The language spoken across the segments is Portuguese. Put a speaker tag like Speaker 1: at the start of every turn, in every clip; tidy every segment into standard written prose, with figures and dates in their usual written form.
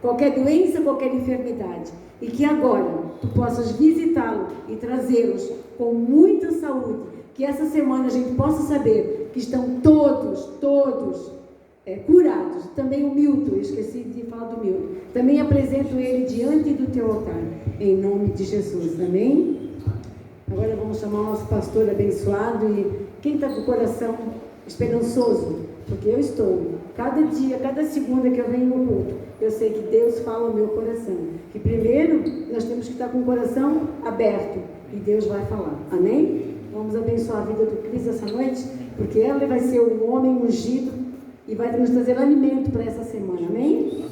Speaker 1: qualquer doença, qualquer enfermidade. E que agora tu possas visitá-lo e trazê-los com muita saúde. Que essa semana a gente possa saber que estão todos curados. Também o Milton, eu esqueci de falar do Milton. Também apresento ele diante do teu altar, em nome de Jesus. Amém? Agora vamos chamar o nosso pastor abençoado. E quem está com o coração esperançoso, porque eu estou, cada dia, cada segunda que eu venho no culto, eu sei que Deus fala ao meu coração, que primeiro nós temos que estar com o coração aberto, e Deus vai falar, amém? Vamos abençoar a vida do Cristo essa noite, porque ela vai ser um homem ungido, e vai nos trazer alimento para essa semana, amém?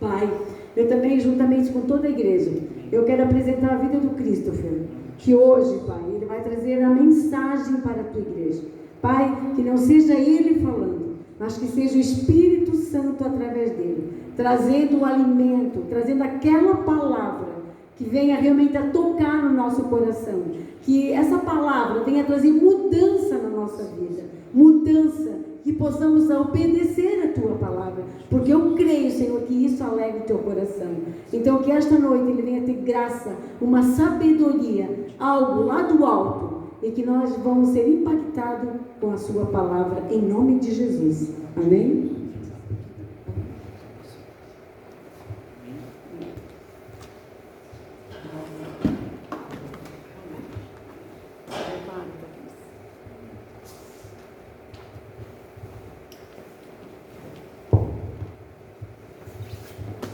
Speaker 1: Pai, eu também, juntamente com toda a igreja, eu quero apresentar a vida do Christopher, que hoje, Pai, ele vai trazer a mensagem para a tua igreja. Pai, que não seja ele falando, mas que seja o Espírito Santo através dele, trazendo o alimento, trazendo aquela palavra que venha realmente a tocar no nosso coração, que essa palavra venha trazer mudança na nossa vida, mudança, que possamos obedecer a tua palavra, porque eu creio, Senhor, que isso alegre o teu coração. Então que esta noite ele venha ter graça, uma sabedoria, algo lá do alto, e que nós vamos ser impactados com a sua palavra, em nome de Jesus. Amém?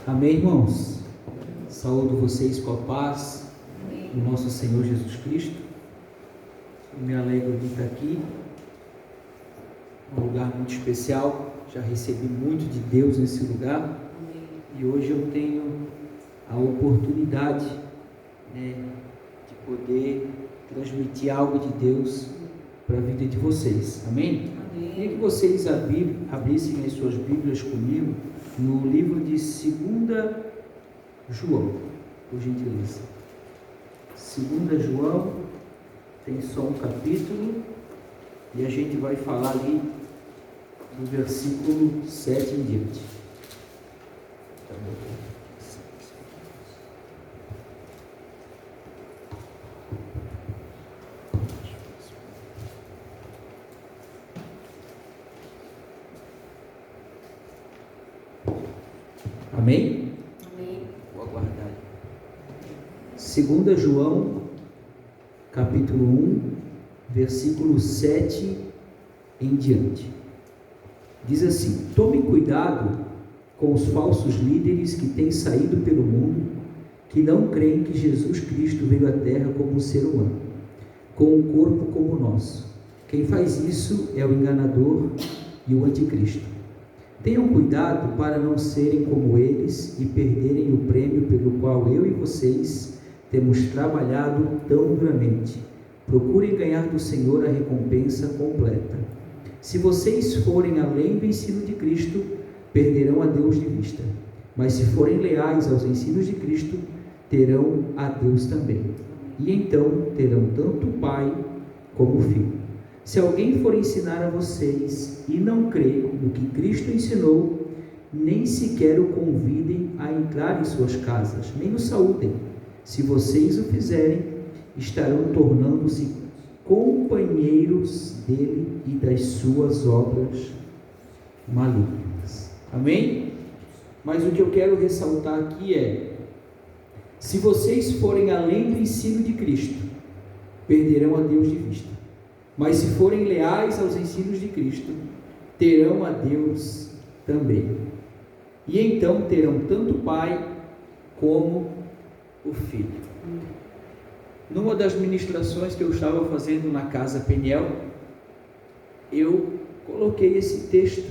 Speaker 2: Amém, irmãos? Saúdo vocês com a paz do nosso Senhor Jesus Cristo. Eu me alegro de estar aqui, um lugar muito especial. Já recebi muito de Deus nesse lugar. E hoje eu tenho a oportunidade, de poder transmitir algo de Deus para a vida de vocês. Amém? Queria que vocês abrissem as suas Bíblias comigo no livro de 2 João, por gentileza. 2 João tem só um capítulo e a gente vai falar ali do versículo 7 em diante. Amém?
Speaker 1: Amém.
Speaker 2: Vou aguardar. 2 João, capítulo 1, versículo 7 em diante. Diz assim: tome cuidado com os falsos líderes que têm saído pelo mundo, que não creem que Jesus Cristo veio à terra como um ser humano, com um corpo como o nosso. Quem faz isso é o enganador e o anticristo. Tenham cuidado para não serem como eles e perderem o prêmio pelo qual eu e vocês temos trabalhado tão duramente. Procurem ganhar do Senhor a recompensa completa. Se vocês forem além do ensino de Cristo, perderão a Deus de vista. Mas se forem leais aos ensinos de Cristo, terão a Deus também. E então terão tanto o Pai como o Filho. Se alguém for ensinar a vocês e não crê no que Cristo ensinou, nem sequer o convidem a entrar em suas casas, nem o saúdem. Se vocês o fizerem, estarão tornando-se companheiros dele e das suas obras malignas. Amém? Mas o que eu quero ressaltar aqui é: se vocês forem além do ensino de Cristo, perderão a Deus de vista. Mas se forem leais aos ensinos de Cristo, terão a Deus também. E então terão tanto o Pai como o Filho. Numa das ministrações que eu estava fazendo na Casa Peniel, eu coloquei esse texto,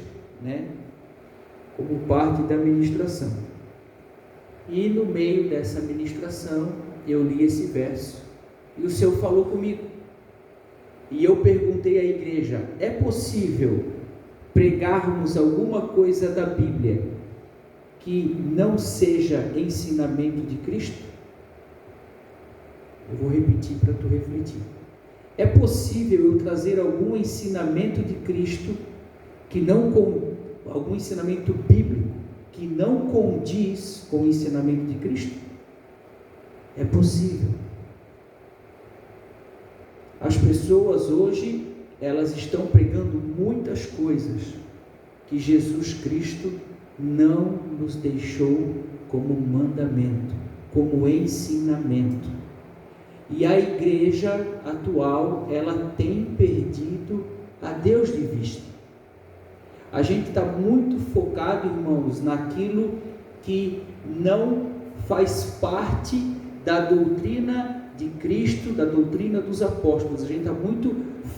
Speaker 2: como parte da ministração. E no meio dessa ministração, eu li esse verso, e o Senhor falou comigo. E eu perguntei à igreja: é possível pregarmos alguma coisa da Bíblia que não seja ensinamento de Cristo? Eu vou repetir para tu refletir. É possível eu trazer algum ensinamento de Cristo que não, algum ensinamento bíblico que não condiz com o ensinamento de Cristo? É possível. As pessoas hoje, elas estão pregando muitas coisas que Jesus Cristo não nos deixou como mandamento, como ensinamento. E a igreja atual, ela tem perdido a Deus de vista. A gente está muito focado, irmãos, naquilo que não faz parte da doutrina de Cristo, da doutrina dos apóstolos. A gente está muito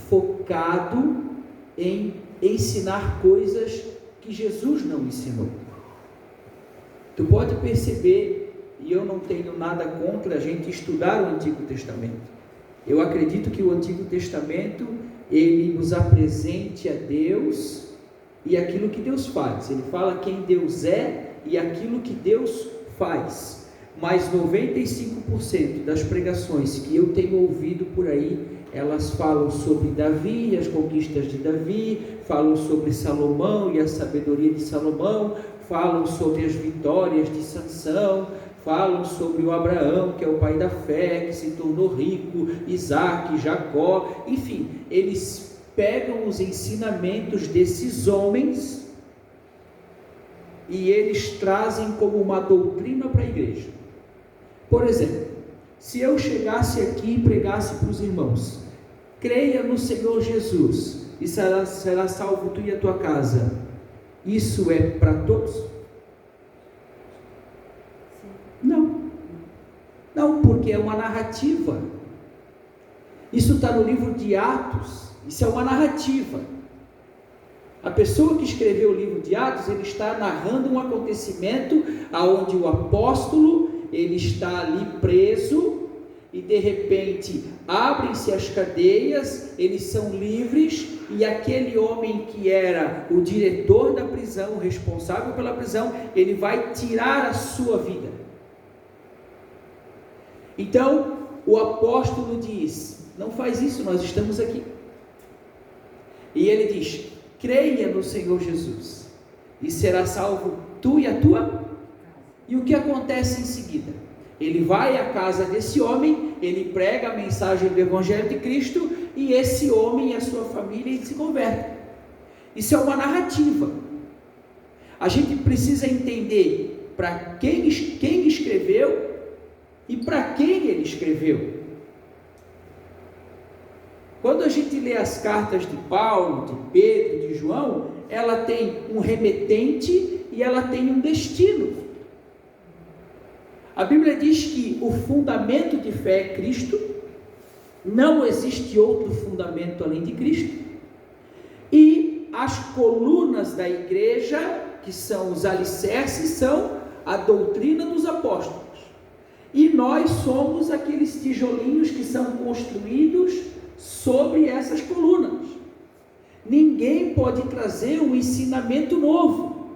Speaker 2: focado em ensinar coisas que Jesus não ensinou. Tu pode perceber, e eu não tenho nada contra a gente estudar o Antigo Testamento. Eu acredito que o Antigo Testamento, ele nos apresente a Deus e aquilo que Deus faz. Ele fala quem Deus é e aquilo que Deus faz. Mas 95% das pregações que eu tenho ouvido por aí, elas falam sobre Davi e as conquistas de Davi, falam sobre Salomão e a sabedoria de Salomão, falam sobre as vitórias de Sansão, falam sobre o Abraão, que é o pai da fé, que se tornou rico, Isaac, Jacó, enfim, eles pegam os ensinamentos desses homens e eles trazem como uma doutrina para a igreja. Por exemplo, se eu chegasse aqui e pregasse para os irmãos, creia no Senhor Jesus e será salvo tu e a tua casa, isso é para todos? Não, porque é uma narrativa. Isso está no livro de Atos, isso é uma narrativa. A pessoa que escreveu o livro de Atos, ele está narrando um acontecimento onde o apóstolo, ele está ali preso, e de repente abrem-se as cadeias, eles são livres, e aquele homem que era o diretor da prisão, o responsável pela prisão, ele vai tirar a sua vida. Então o apóstolo diz, não faz isso, nós estamos aqui. E ele diz, creia no Senhor Jesus, e será salvo tu e a tua. E o que acontece em seguida? Ele vai à casa desse homem, ele prega a mensagem do Evangelho de Cristo, e esse homem e a sua família se convertem. Isso é uma narrativa. A gente precisa entender para quem escreveu e para quem ele escreveu. Quando a gente lê as cartas de Paulo, de Pedro, de João, ela tem um remetente e ela tem um destino. A Bíblia diz que o fundamento de fé é Cristo, não existe outro fundamento além de Cristo, e as colunas da igreja, que são os alicerces, são a doutrina dos apóstolos, e nós somos aqueles tijolinhos que são construídos sobre essas colunas. Ninguém pode trazer um ensinamento novo.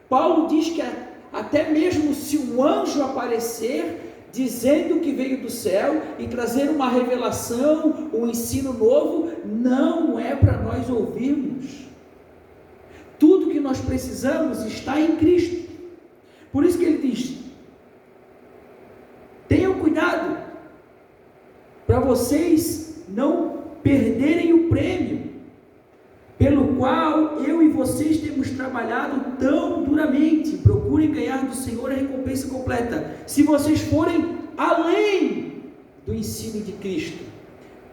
Speaker 2: Paulo diz que até mesmo se um anjo aparecer dizendo que veio do céu e trazer uma revelação, um ensino novo, não é para nós ouvirmos. Tudo que nós precisamos está em Cristo. Por isso que ele diz, tenham cuidado para vocês não perderem o prêmio pelo qual eu e vocês temos trabalhado tão duramente. Procurem ganhar do Senhor a recompensa completa. Se vocês forem além do ensino de Cristo,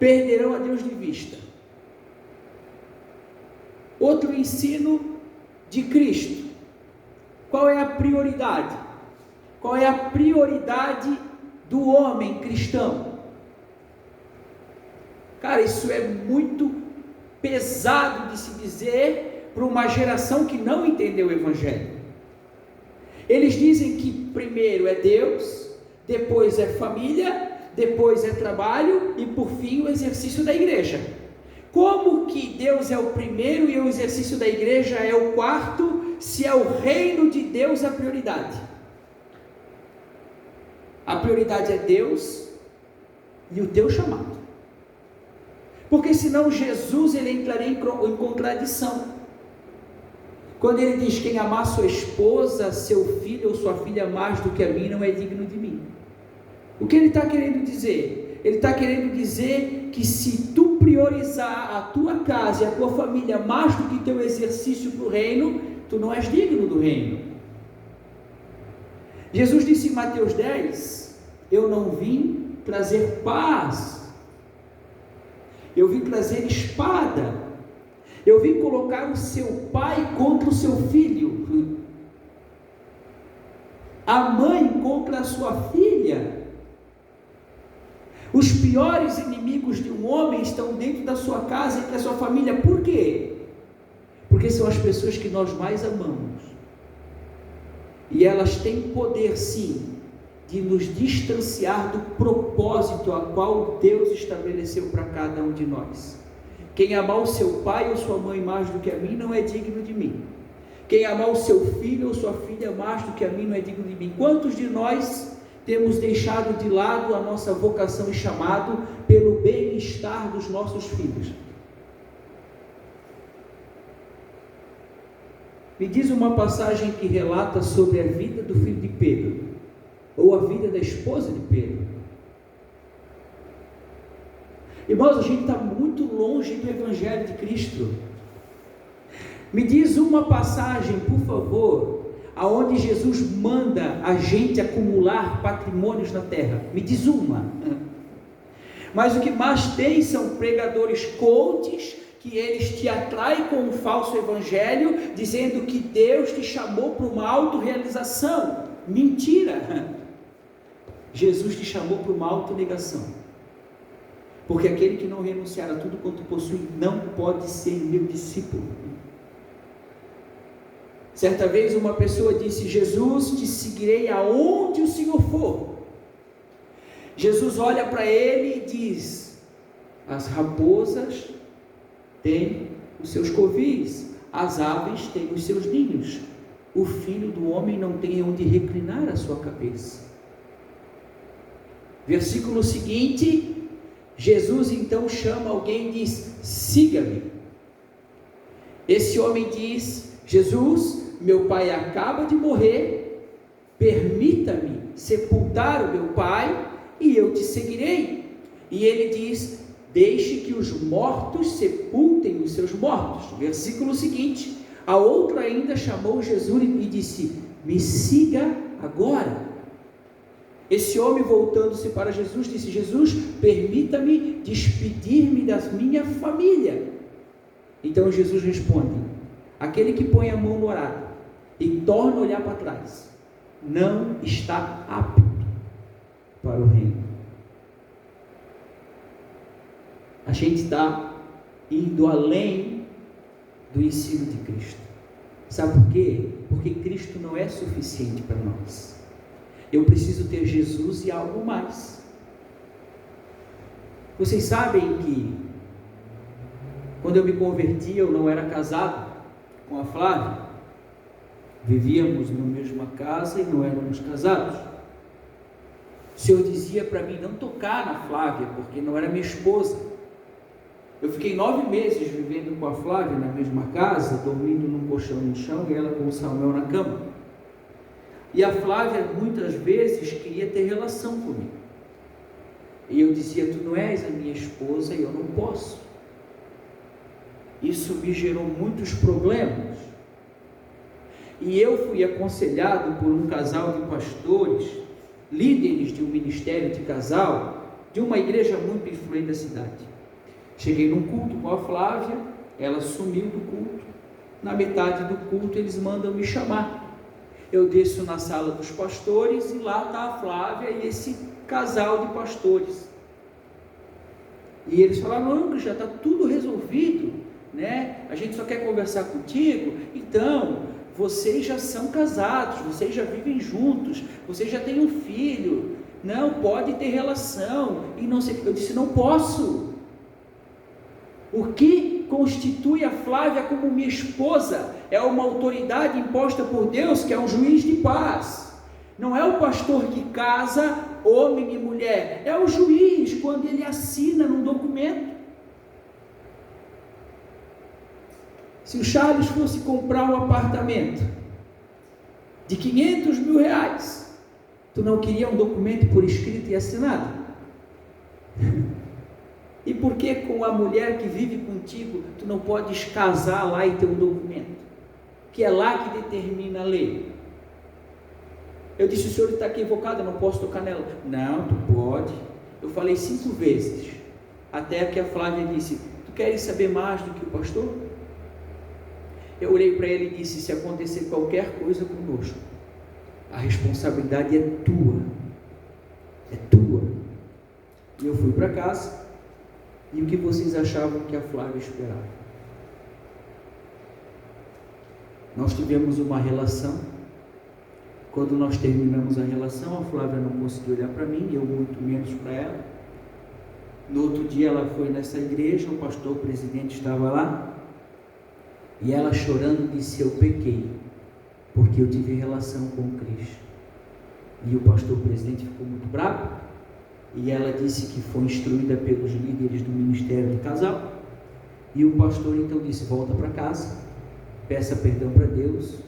Speaker 2: perderão a Deus de vista. Outro ensino de Cristo. Qual é a prioridade? Qual é a prioridade do homem cristão? Cara, isso é muito pesado de se dizer para uma geração que não entendeu o Evangelho. Eles dizem que primeiro é Deus, depois é família, depois é trabalho e por fim o exercício da igreja. Como que Deus é o primeiro e o exercício da igreja é o quarto, se é o reino de Deus a prioridade? A prioridade é Deus e o teu chamado. Porque senão Jesus ele entraria em contradição. Quando ele diz: quem amar sua esposa, seu filho ou sua filha mais do que a mim, não é digno de mim. O que ele está querendo dizer? Ele está querendo dizer que se tu priorizar a tua casa e a tua família mais do que teu exercício para o reino, tu não és digno do reino. Jesus disse em Mateus 10, eu não vim trazer paz, eu vim trazer espada, eu vim colocar o seu pai contra o seu filho, a mãe contra a sua filha. Os piores inimigos de um homem estão dentro da sua casa, entre a sua família. Por quê? Porque são as pessoas que nós mais amamos, e elas têm poder sim, de nos distanciar do propósito a qual Deus estabeleceu para cada um de nós. Quem amar o seu pai ou sua mãe mais do que a mim, não é digno de mim. Quem amar o seu filho ou sua filha mais do que a mim, não é digno de mim. Quantos de nós temos deixado de lado a nossa vocação e chamado pelo bem-estar dos nossos filhos? Me diz uma passagem que relata sobre a vida do filho de Pedro, ou a vida da esposa de Pedro. Irmãos, a gente está muito longe do Evangelho de Cristo. Me diz uma passagem, por favor, aonde Jesus manda a gente acumular patrimônios na terra. Me diz uma. Mas o que mais tem são pregadores coaches, que eles te atraem com um falso evangelho, dizendo que Deus te chamou para uma autorrealização. Mentira! Jesus te chamou para uma autonegação, porque aquele que não renunciar a tudo quanto possui, não pode ser meu discípulo. Certa vez uma pessoa disse: Jesus, te seguirei aonde o Senhor for. Jesus olha para ele e diz: as raposas têm os seus covis, as aves têm os seus ninhos, o filho do homem não tem onde reclinar a sua cabeça. Versículo seguinte, Jesus então chama alguém e diz: siga-me. Esse homem diz: Jesus, meu pai acaba de morrer, permita-me sepultar o meu pai e eu te seguirei. E ele diz: deixe que os mortos sepultem os seus mortos. Versículo seguinte, a outra ainda chamou Jesus e disse: me siga agora. Esse homem, voltando-se para Jesus, disse: Jesus, permita-me despedir-me da minha família. Então Jesus responde: aquele que põe a mão no arado e torna a olhar para trás, não está apto para o reino. A gente está indo além do ensino de Cristo. Sabe por quê? Porque Cristo não é suficiente para nós. Eu preciso ter Jesus e algo mais. Vocês sabem que quando eu me converti, eu não era casado com a Flávia. Vivíamos na mesma casa e não éramos casados. O Senhor dizia para mim não tocar na Flávia, porque não era minha esposa. Eu fiquei 9 meses vivendo com a Flávia na mesma casa, dormindo num colchão no chão e ela com o Samuel na cama. E a Flávia muitas vezes queria ter relação comigo. E eu dizia: tu não és a minha esposa e eu não posso. Isso me gerou muitos problemas. E eu fui aconselhado por um casal de pastores, líderes de um ministério de casal, de uma igreja muito influente da cidade. Cheguei num culto com a Flávia, ela sumiu do culto. Na metade do culto eles mandam me chamar. Eu desço na sala dos pastores e lá está a Flávia e esse casal de pastores. E eles falaram: não, já está tudo resolvido, né? A gente só quer conversar contigo. Então, vocês já são casados, vocês já vivem juntos, vocês já têm um filho, não pode ter relação. E não sei. Eu disse: não posso. O que constitui a Flávia como minha esposa é uma autoridade imposta por Deus, que é um juiz de paz. Não é o pastor que casa homem e mulher, é o juiz quando ele assina num documento. Se o Charles fosse comprar um apartamento de 500 mil reais, tu não queria um documento por escrito e assinado? E por que com a mulher que vive contigo, tu não podes casar lá e ter um documento? Que é lá que determina a lei. Eu disse, o senhor está equivocado, eu não posso tocar nela. Não, tu pode. Eu falei 5 vezes, até que a Flávia disse, tu queres saber mais do que o pastor? Eu olhei para ele e disse, se acontecer qualquer coisa conosco, a responsabilidade é tua. É tua. E eu fui para casa, e o que vocês achavam que a Flávia esperava? Nós tivemos uma relação. Quando nós terminamos a relação, a Flávia não conseguiu olhar para mim, eu muito menos para ela. No outro dia ela foi nessa igreja, o pastor presidente estava lá, e ela chorando disse, eu pequei, porque eu tive relação com Cristo. E o pastor presidente ficou muito bravo, e ela disse que foi instruída pelos líderes do ministério do casal, e o pastor então disse, volta para casa, peça perdão para Deus,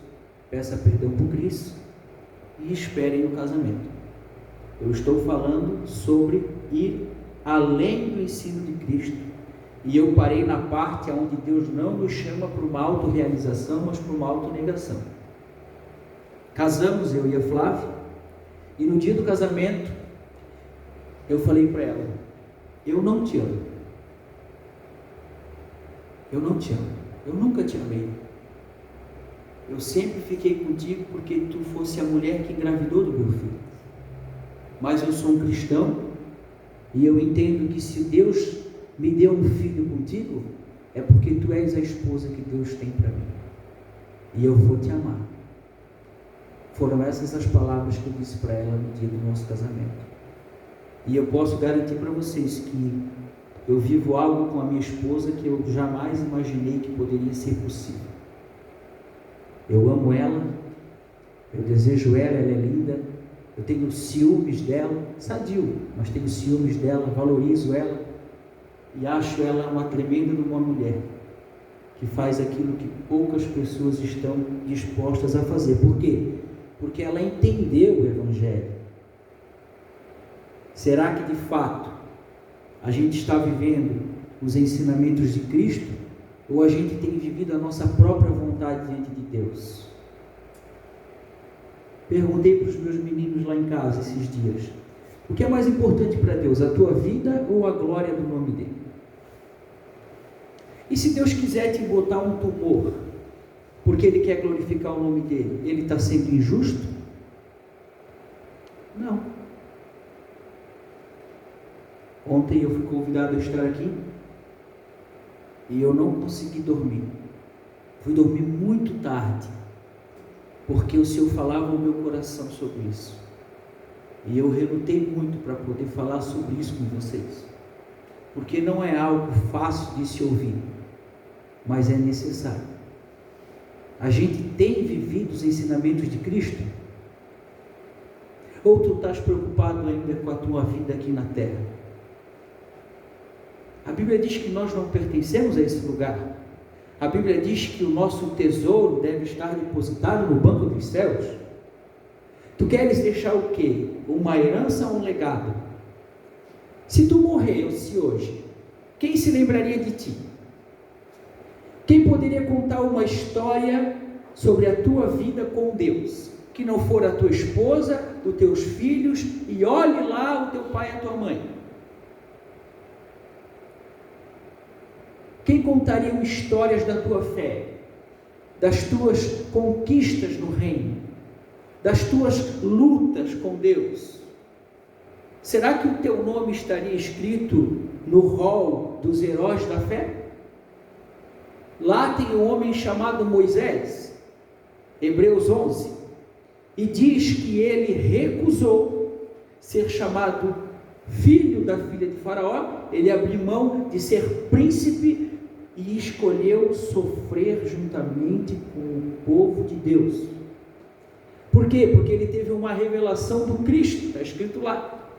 Speaker 2: peça perdão por Cristo, e esperem no casamento. Eu estou falando sobre ir além do ensino de Cristo, e eu parei na parte onde Deus não nos chama para uma autorrealização, mas para uma autonegação. Casamos, eu e a Flávia, e no dia do casamento, eu falei para ela, eu não te amo, eu não te amo, eu nunca te amei, eu sempre fiquei contigo porque tu fosse a mulher que engravidou do meu filho, mas eu sou um cristão, e eu entendo que se Deus me deu um filho contigo, é porque tu és a esposa que Deus tem para mim, e eu vou te amar. Foram essas as palavras que eu disse para ela no dia do nosso casamento. E eu posso garantir para vocês que eu vivo algo com a minha esposa que eu jamais imaginei que poderia ser possível. Eu amo ela, eu desejo ela, ela é linda, eu tenho ciúmes dela, sadio, mas tenho ciúmes dela, valorizo ela, e acho ela uma tremenda de uma mulher, que faz aquilo que poucas pessoas estão dispostas a fazer. Por quê? Porque ela entendeu o Evangelho. Será que de fato a gente está vivendo os ensinamentos de Cristo, ou a gente tem vivido a nossa própria vontade diante de Deus? Perguntei para os meus meninos lá em casa esses dias, o que é mais importante para Deus, a tua vida ou a glória do nome dele? E se Deus quiser te botar um tumor, porque Ele quer glorificar o nome dele, Ele está sendo injusto? Não. Ontem eu fui convidado a estar aqui, e eu não consegui dormir, fui dormir muito tarde, porque o Senhor falava no meu coração sobre isso, e eu relutei muito para poder falar sobre isso com vocês, porque não é algo fácil de se ouvir, mas é necessário. A gente tem vivido os ensinamentos de Cristo? Ou tu estás preocupado ainda com a tua vida aqui na terra? A Bíblia diz que nós não pertencemos a esse lugar. A Bíblia diz que o nosso tesouro deve estar depositado no banco dos céus. Tu queres deixar o quê? Uma herança ou um legado? Se tu morresse hoje, quem se lembraria de ti? Quem poderia contar uma história sobre a tua vida com Deus, que não for a tua esposa, os teus filhos, e olhe lá o teu pai e a tua mãe? Quem contariam histórias da tua fé, das tuas conquistas no reino, das tuas lutas com Deus? Será que o teu nome estaria escrito no rol dos heróis da fé? Lá tem um homem chamado Moisés, Hebreus 11, e diz que ele recusou ser chamado filho da filha de Faraó, ele abriu mão de ser príncipe e escolheu sofrer juntamente com o povo de Deus. Por quê? Porque ele teve uma revelação do Cristo, está escrito lá.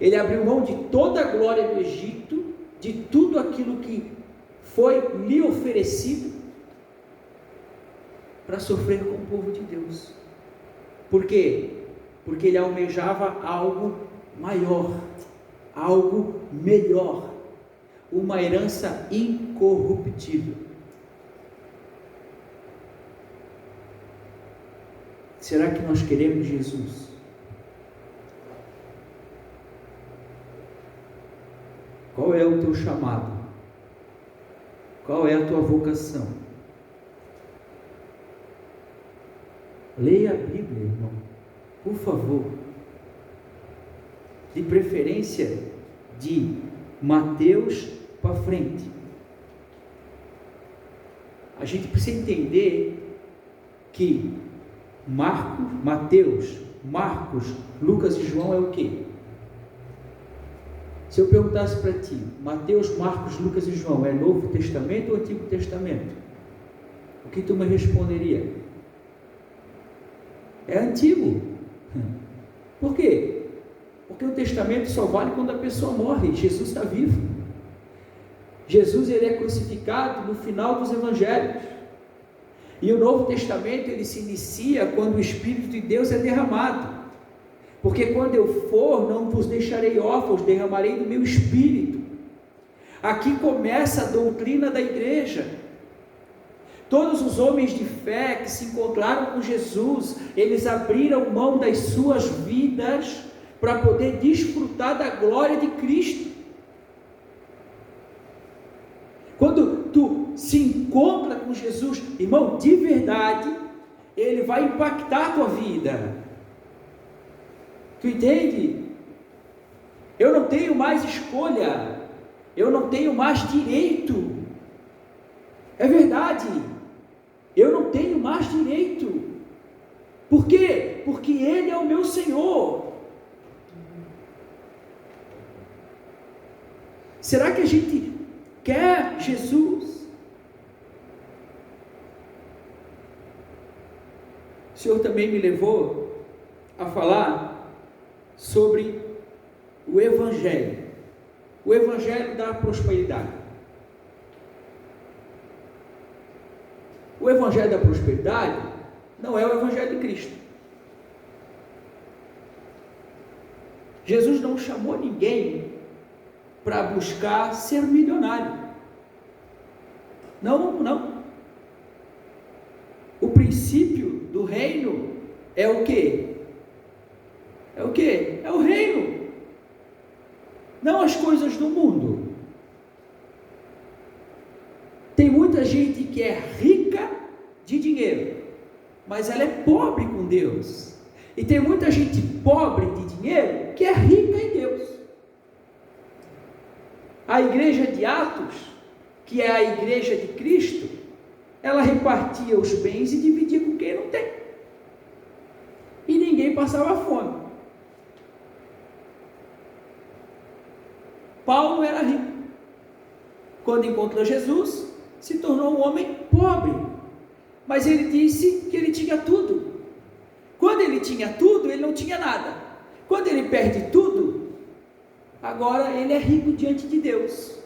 Speaker 2: Ele abriu mão de toda a glória do Egito, de tudo aquilo que foi lhe oferecido, para sofrer com o povo de Deus. Por quê? Porque ele almejava algo maior, algo melhor, uma herança incorruptível. Será que nós queremos Jesus? Qual é o teu chamado? Qual é a tua vocação? Leia a Bíblia, irmão, por favor. De preferência, de Mateus para frente. A gente precisa entender que Mateus, Marcos, Lucas e João é o quê? Se eu perguntasse para ti, Mateus, Marcos, Lucas e João é Novo Testamento ou Antigo Testamento? O que tu me responderia? É antigo. Por quê? Porque o testamento só vale quando a pessoa morre. Jesus está vivo. Jesus, ele é crucificado no final dos evangelhos. E o Novo Testamento, ele se inicia quando o Espírito de Deus é derramado. Porque quando eu for, não vos deixarei órfãos, derramarei do meu Espírito. Aqui começa a doutrina da igreja. Todos os homens de fé que se encontraram com Jesus, eles abriram mão das suas vidas para poder desfrutar da glória de Cristo. Quando tu se encontra com Jesus, irmão, de verdade, ele vai impactar a tua vida. Tu entende? Eu não tenho mais escolha, eu não tenho mais direito. É verdade, eu não tenho mais direito. Por quê? Porque Ele é o meu Senhor. Será que a gente quer Jesus? O Senhor também me levou a falar sobre o Evangelho da prosperidade. O Evangelho da prosperidade não é o Evangelho de Cristo. Jesus não chamou ninguém para buscar ser milionário. Não. O princípio do reino é o quê? É o quê? É o reino. Não as coisas do mundo. Tem muita gente que é rica de dinheiro, mas ela é pobre com Deus. E tem muita gente pobre de dinheiro que é rica em Deus. A igreja de Atos, que é a igreja de Cristo, ela repartia os bens e dividia com quem não tem. E ninguém passava fome. Paulo era rico. Quando encontrou Jesus, se tornou um homem pobre. Mas ele disse que ele tinha tudo. Quando ele tinha tudo, ele não tinha nada. Quando ele perde tudo, agora ele é rico diante de Deus.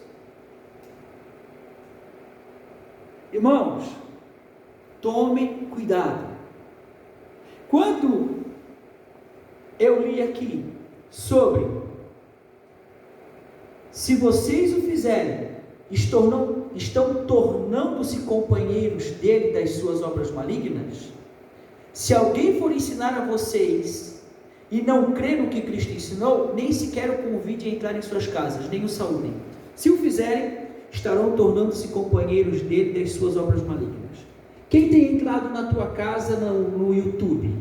Speaker 2: Irmãos, tomem cuidado. Quando eu li aqui sobre, se vocês o fizerem, estão tornando-se companheiros dele das suas obras malignas. Se alguém for ensinar a vocês e não crer no que Cristo ensinou, nem sequer o convide a entrar em suas casas, nem o saúdem. Se o fizerem, estarão tornando-se companheiros dele das suas obras malignas. Quem tem entrado na tua casa no YouTube?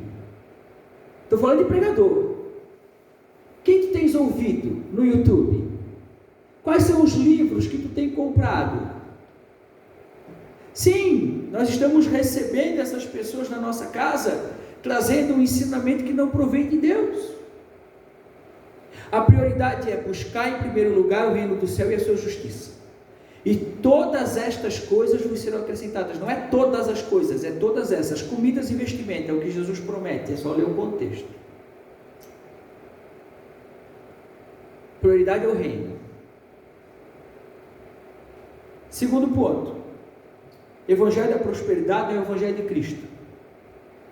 Speaker 2: Estou falando de pregador. Quem tu tens ouvido no YouTube? Quais são os livros que tu tem comprado? Sim, nós estamos recebendo essas pessoas na nossa casa, trazendo um ensinamento que não provém de Deus. A prioridade é buscar em primeiro lugar o reino do céu e a sua justiça. E todas estas coisas vos serão acrescentadas. Não é todas as coisas, é todas essas. Comidas e vestimenta, é o que Jesus promete, é só ler o contexto. Prioridade é o reino. Segundo ponto, Evangelho da prosperidade é o Evangelho de Cristo.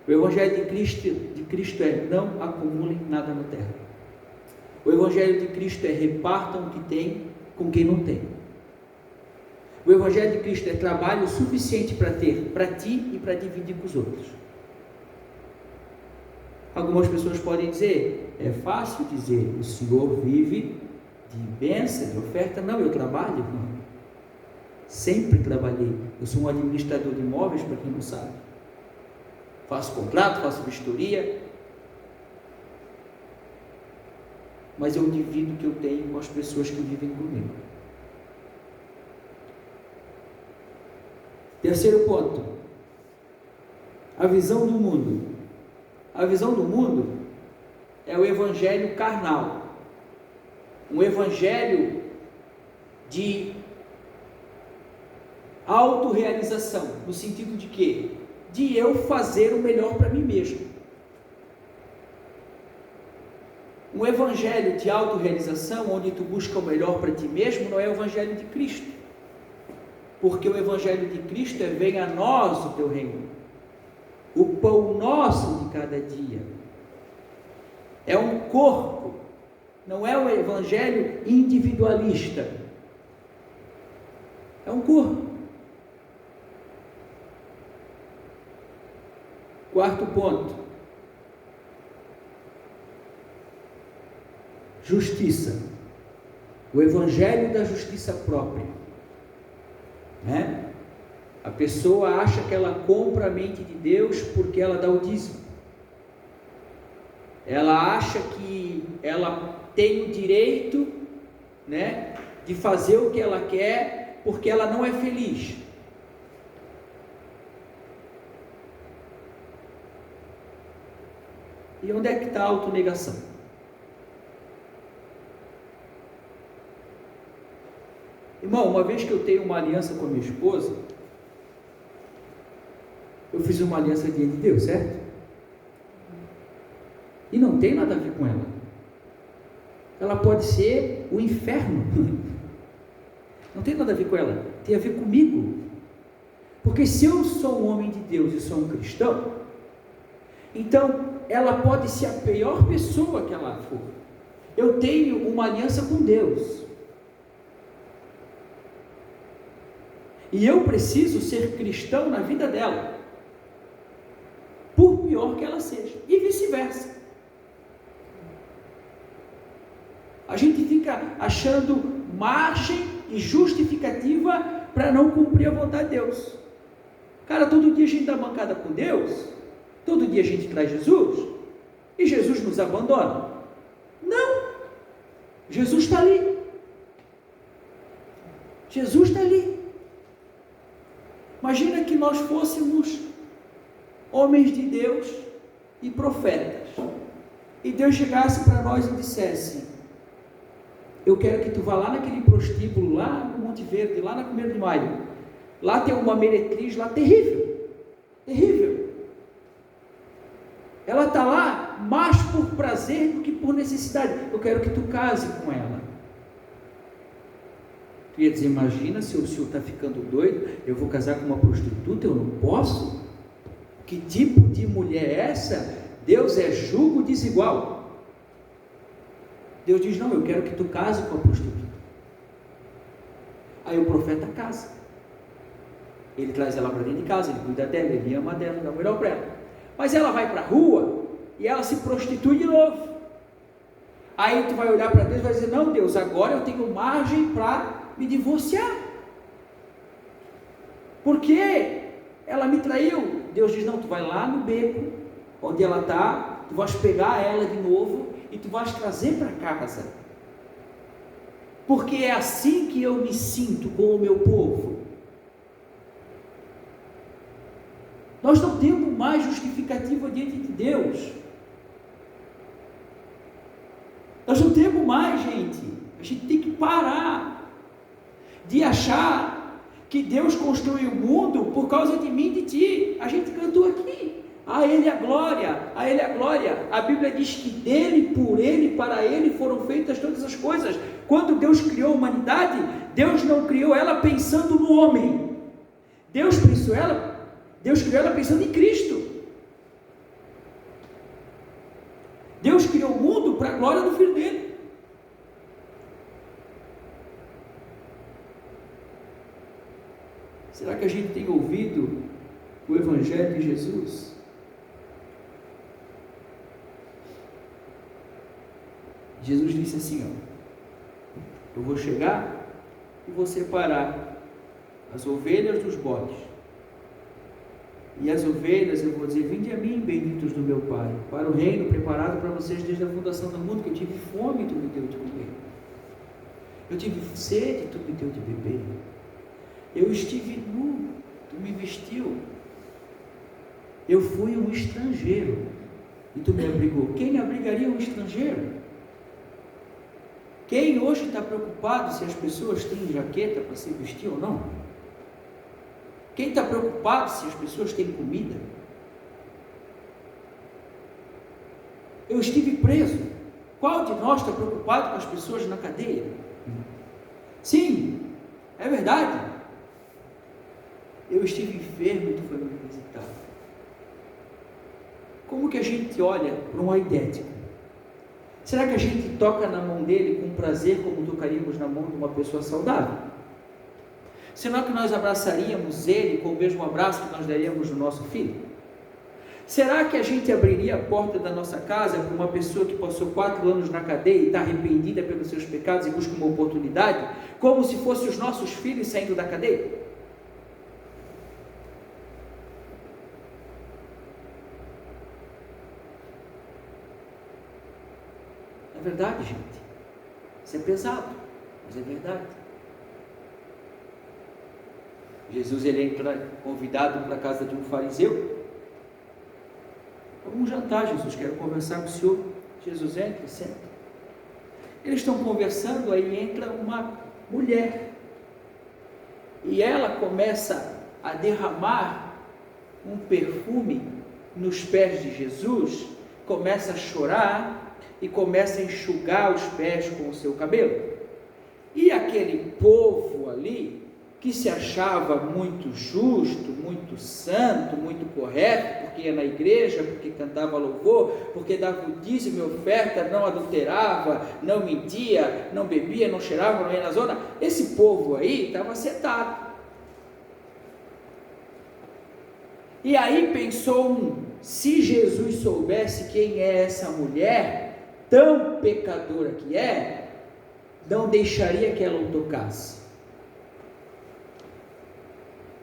Speaker 2: O Evangelho de Cristo é: não acumulem nada na terra. O Evangelho de Cristo é: repartam o que tem com quem não tem. O Evangelho de Cristo é trabalho suficiente para ter para ti e para dividir com os outros. Algumas pessoas podem dizer: é fácil dizer, o Senhor vive de bênção, de oferta. Não, eu trabalho, irmão. Sempre trabalhei. Eu sou um administrador de imóveis, para quem não sabe. Faço contrato, faço vistoria. Mas eu divido o que eu tenho com as pessoas que vivem comigo. Terceiro ponto. A visão do mundo. A visão do mundo é o evangelho carnal. Um evangelho de autorrealização, no sentido de quê? De eu fazer o melhor para mim mesmo. Um evangelho de autorrealização, onde tu busca o melhor para ti mesmo, não é o evangelho de Cristo. Porque o evangelho de Cristo é: venha a nós o teu reino. O pão nosso de cada dia. É um corpo, não é um evangelho individualista. É um corpo. Quarto ponto. Justiça. O evangelho da justiça própria. Né? A pessoa acha que ela compra a mente de Deus porque ela dá o dízimo. Ela acha que ela tem o direito, né, de fazer o que ela quer porque ela não é feliz. E onde é que está a autonegação? Irmão, uma vez que eu tenho uma aliança com a minha esposa, eu fiz uma aliança diante de Deus, certo? E não tem nada a ver com ela. Ela pode ser o inferno. Não tem nada a ver com ela. Tem a ver comigo. Porque se eu sou um homem de Deus e sou um cristão, então ela pode ser a pior pessoa que ela for. Eu tenho uma aliança com Deus. E eu preciso ser cristão na vida dela, por pior que ela seja, e vice-versa. A gente fica achando margem e justificativa para não cumprir a vontade de Deus. Cara, todo dia a gente dá mancada com Deus, todo dia a gente traz Jesus, e Jesus nos abandona? Não, Jesus está ali. Jesus está ali. Imagina que nós fôssemos homens de Deus e profetas, e Deus chegasse para nós e dissesse: eu quero que tu vá lá naquele prostíbulo, lá no Monte Verde, lá na 1º de Maio, lá tem uma meretriz lá terrível, terrível, ela está lá mais por prazer do que por necessidade, eu quero que tu case com ela. Tu ia dizer: imagina, se o senhor está ficando doido, eu vou casar com uma prostituta, eu não posso? Que tipo de mulher é essa? Deus é jugo desigual. Deus diz: não, eu quero que tu case com a prostituta. Aí o profeta casa, ele traz ela para dentro de casa, ele cuida dela, ele ama dela, dá o melhor para ela. Mas ela vai para a rua e ela se prostitui de novo. Aí tu vai olhar para Deus e vai dizer: não, Deus, agora eu tenho margem para me divorciar, porque ela me traiu. Deus diz: não, tu vai lá no beco onde ela está, tu vais pegar ela de novo e tu vais trazer para casa, porque é assim que eu me sinto com o meu povo. Nós não temos mais justificativa diante de Deus. Nós não temos mais, gente. A gente tem que parar de achar que Deus construiu o mundo por causa de mim e de ti. A gente cantou aqui: a Ele a glória, a Ele a glória. A Bíblia diz que dele, por Ele, para Ele foram feitas todas as coisas. Quando Deus criou a humanidade, Deus não criou ela pensando no homem. Deus criou ela pensando em Cristo. Deus criou o mundo para a glória do Filho dele. Será que a gente tem ouvido o Evangelho de Jesus? Jesus disse assim, ó: eu vou chegar e vou separar as ovelhas dos bodes. E as ovelhas eu vou dizer: vinde a mim, benditos do meu Pai, para o reino preparado para vocês desde a fundação do mundo, que eu tive fome e tu me deu de comer. Eu tive sede e tu me deu de beber. Eu estive nu, tu me vestiu. Eu fui um estrangeiro e tu me abrigou. Quem abrigaria um estrangeiro? Quem hoje está preocupado se as pessoas têm jaqueta para se vestir ou não? Quem está preocupado se as pessoas têm comida? Eu estive preso. Qual de nós está preocupado com as pessoas na cadeia? Sim, é verdade. Eu estive enfermo e tu foi me visitar. Como que a gente olha para um aidético? Será que a gente toca na mão dele com prazer como tocaríamos na mão de uma pessoa saudável? Será que nós abraçaríamos ele com o mesmo abraço que nós daríamos no nosso filho? Será que a gente abriria a porta da nossa casa para uma pessoa que passou 4 anos na cadeia e está arrependida pelos seus pecados e busca uma oportunidade, como se fossem os nossos filhos saindo da cadeia? É verdade, gente. Isso é pesado, mas é verdade. Jesus, ele entra convidado para a casa de um fariseu. Vamos jantar, Jesus, quero conversar com o senhor. Jesus entra, senta. Eles estão conversando, aí entra uma mulher. E ela começa a derramar um perfume nos pés de Jesus, começa a chorar e começa a enxugar os pés com o seu cabelo. E aquele povo ali, que se achava muito justo, muito santo, muito correto, porque ia na igreja, porque cantava louvor, porque dava o dízimo e oferta, não adulterava, não mentia, não bebia, não cheirava, não ia na zona, esse povo aí estava sentado. E aí pensou se Jesus soubesse quem é essa mulher, tão pecadora que é, não deixaria que ela o tocasse.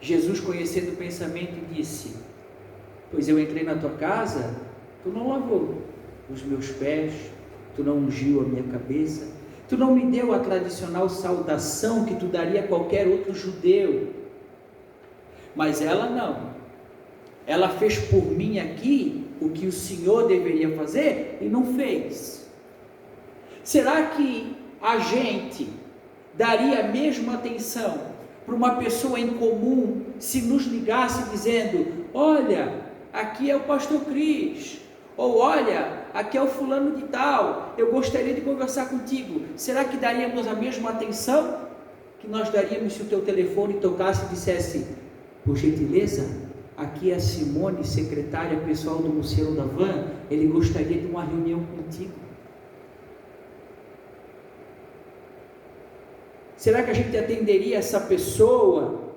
Speaker 2: Jesus, conhecendo o pensamento, disse: pois eu entrei na tua casa, tu não lavou os meus pés, tu não ungiu a minha cabeça, tu não me deu a tradicional saudação que tu daria a qualquer outro judeu. Mas ela não. Ela fez por mim aqui o que o Senhor deveria fazer e não fez. Será que a gente daria a mesma atenção para uma pessoa em comum se nos ligasse dizendo: olha, aqui é o pastor Cris, ou olha, aqui é o fulano de tal, eu gostaria de conversar contigo? Será que daríamos a mesma atenção que nós daríamos se o teu telefone tocasse e dissesse: por gentileza, aqui é a Simone, secretária pessoal do Luciano da Van, ele gostaria de uma reunião contigo? Será que a gente atenderia essa pessoa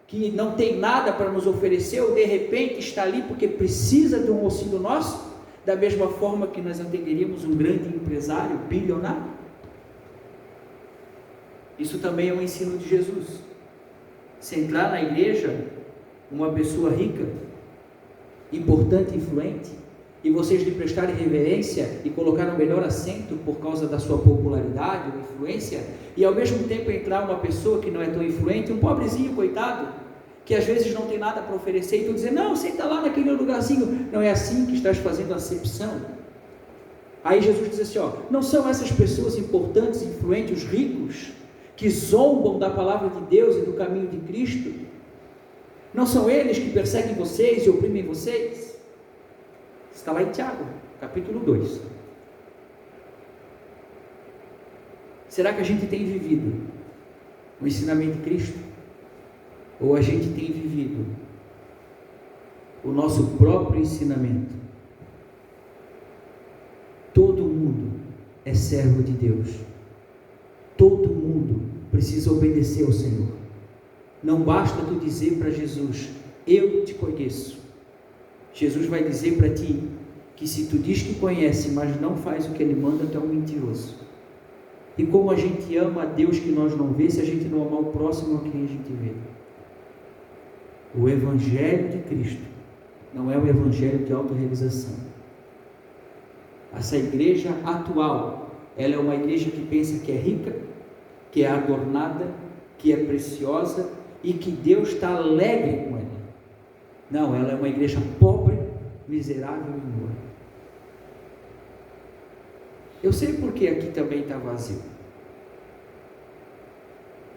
Speaker 2: que não tem nada para nos oferecer, ou de repente está ali porque precisa de um auxílio nosso, da mesma forma que nós atenderíamos um grande empresário, bilionário? Isso também é um ensino de Jesus. Se entrar na igreja uma pessoa rica, importante, influente, e vocês lhe prestarem reverência e colocar no melhor assento por causa da sua popularidade ou influência, e ao mesmo tempo entrar uma pessoa que não é tão influente, um pobrezinho, coitado, que às vezes não tem nada para oferecer, e tu dizer: não, senta lá naquele lugarzinho. Não é assim que estás fazendo a acepção. Aí Jesus diz assim: não são essas pessoas importantes, influentes, os ricos, que zombam da palavra de Deus e do caminho de Cristo? Não são eles que perseguem vocês e oprimem vocês? Está lá em Tiago, capítulo 2. Será que a gente tem vivido o ensinamento de Cristo? Ou a gente tem vivido o nosso próprio ensinamento? servo de Deus. Todo mundo precisa obedecer ao Senhor. Não basta tu dizer para Jesus: eu te conheço. Jesus vai dizer para ti que se tu diz que conhece, mas não faz o que Ele manda, tu é um mentiroso. E como a gente ama a Deus que nós não vê, se a gente não amar o próximo a quem a gente vê? O Evangelho de Cristo não é o Evangelho de autorrealização. Essa igreja atual, ela é uma igreja que pensa que é rica, que é adornada, que é preciosa e que Deus está alegre com ela. Não, ela é uma igreja pobre, miserável e nua. Eu sei porque aqui também está vazio.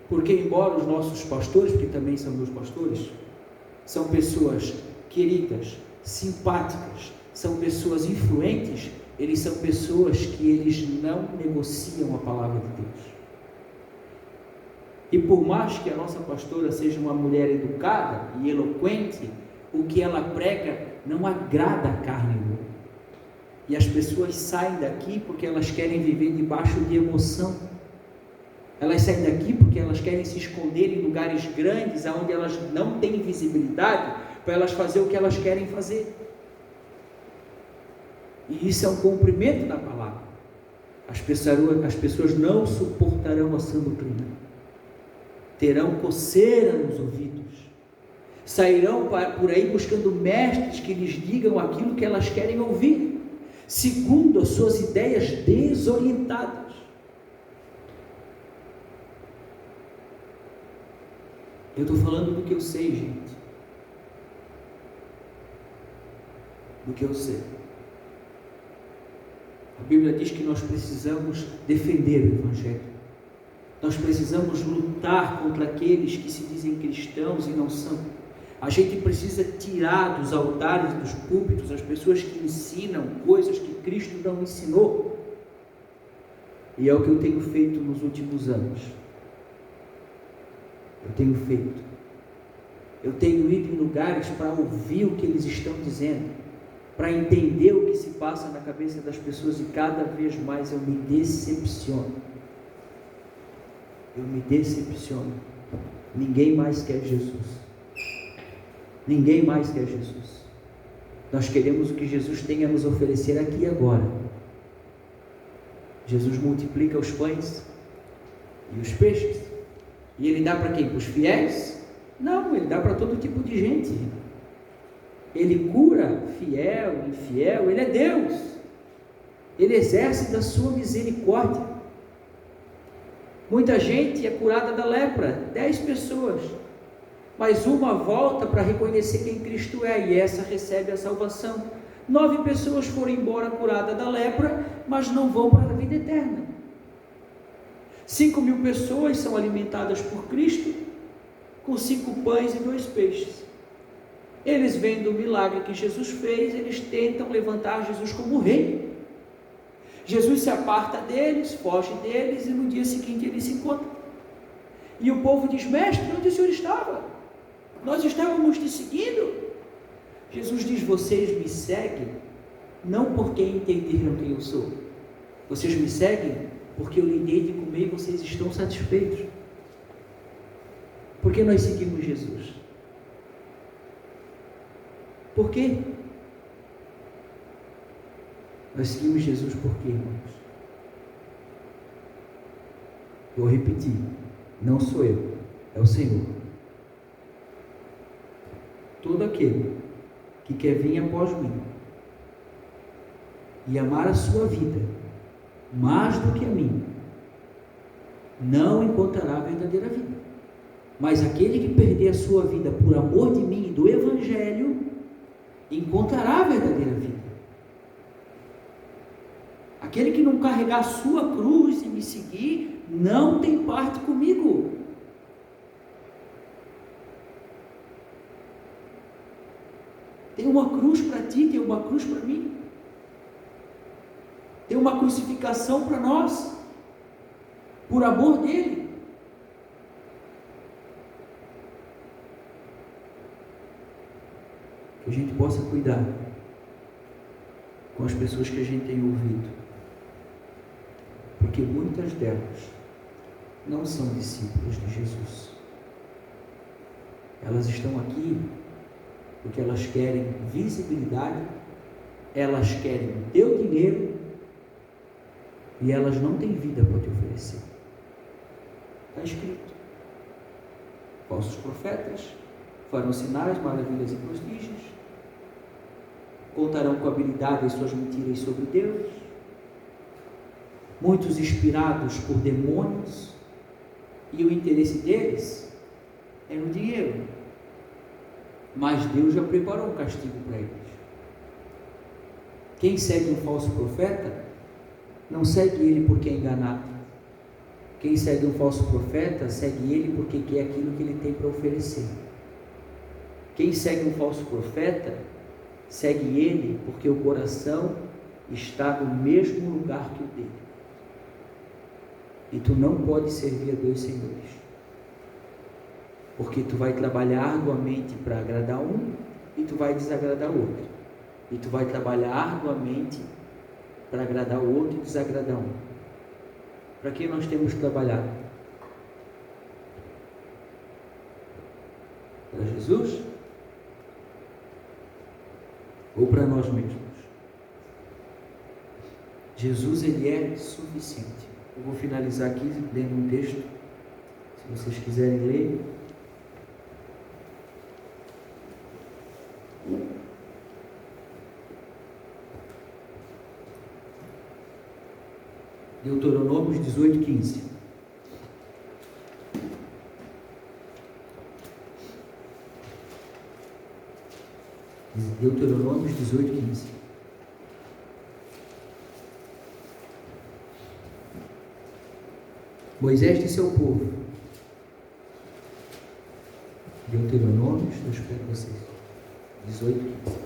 Speaker 2: Porque embora os nossos pastores, porque também são meus pastores, são pessoas queridas, simpáticas, são pessoas influentes, eles são pessoas que eles não negociam a palavra de Deus. E por mais que a nossa pastora seja uma mulher educada e eloquente, o que ela prega não agrada a carne nua. E as pessoas saem daqui porque elas querem viver debaixo de emoção. Elas saem daqui porque elas querem se esconder em lugares grandes, onde elas não têm visibilidade, para elas fazer o que elas querem fazer. E isso é um cumprimento da palavra. As pessoas não suportarão a sã doutrina. Terão coceira nos ouvidos. Sairão por aí buscando mestres que lhes digam aquilo que elas querem ouvir, segundo as suas ideias desorientadas. Eu estou falando do que eu sei, gente. Do que eu sei. A Bíblia diz que nós precisamos defender o Evangelho. Nós precisamos lutar contra aqueles que se dizem cristãos e não são. A gente precisa tirar dos altares, dos púlpitos, as pessoas que ensinam coisas que Cristo não ensinou. E é o que eu tenho feito nos últimos anos. Eu tenho feito. Eu tenho ido em lugares para ouvir o que eles estão dizendo, para entender o que se passa na cabeça das pessoas, e cada vez mais eu me decepciono. Eu me decepciono. Ninguém mais quer Jesus. Ninguém mais quer Jesus. Nós queremos o que Jesus tem a nos oferecer aqui e agora. Jesus multiplica os pães e os peixes. E Ele dá para quem? Para os fiéis? Não, Ele dá para todo tipo de gente. Ele cura fiel, infiel. Ele é Deus. Ele exerce da sua misericórdia. Muita gente é curada da lepra, 10 pessoas, mas uma volta para reconhecer quem Cristo é, e essa recebe a salvação. 9 pessoas foram embora curadas da lepra, mas não vão para a vida eterna. 5.000 pessoas são alimentadas por Cristo, com 5 pães e 2 peixes. Eles vendo o milagre que Jesus fez, eles tentam levantar Jesus como rei. Jesus se aparta deles, foge deles, e no dia seguinte eles se encontram. E o povo diz: mestre, onde o Senhor estava? Nós estávamos te seguindo. Jesus diz: vocês me seguem, não porque entenderam quem eu sou. Vocês me seguem porque eu lhe dei de comer e vocês estão satisfeitos. Por que nós seguimos Jesus? Por quê? Nós seguimos Jesus por quê, irmãos? Vou repetir, não sou eu, é o Senhor. Todo aquele que quer vir após mim e amar a sua vida mais do que a mim, não encontrará a verdadeira vida. Mas aquele que perder a sua vida por amor de mim e do Evangelho, encontrará a verdadeira vida. Aquele que não carregar a sua cruz e me seguir, não tem parte comigo. Tem uma cruz para ti, tem uma cruz para mim. Tem uma crucificação para nós, por amor dele. Que a gente possa cuidar com as pessoas que a gente tem ouvido. porque muitas delas não são discípulos de Jesus. Elas estão aqui porque elas querem visibilidade, elas querem o teu dinheiro e elas não têm vida para te oferecer. Está escrito: falsos profetas farão sinais, maravilhas e prodígios, contarão com habilidade as suas mentiras sobre Deus, muitos inspirados por demônios, e o interesse deles é no dinheiro. Mas Deus já preparou um castigo para eles. Quem segue um falso profeta, não segue ele porque é enganado. Quem segue um falso profeta, segue ele porque quer aquilo que ele tem para oferecer. Quem segue um falso profeta, segue ele porque o coração está no mesmo lugar que o dele. E tu não pode servir a dois senhores. Porque tu vai trabalhar arduamente para agradar um e tu vai desagradar o outro. E tu vai trabalhar arduamente para agradar o outro e desagradar um. Para quem nós temos trabalhado? Para Jesus? Ou para nós mesmos? Jesus, ele é suficiente. Eu vou finalizar aqui lendo um texto, se vocês quiserem ler. Deuteronômio 18:15. Deuteronômio 18:15. Moisés disse ao povo. Deuteronômio, eu espero vocês. 18:15.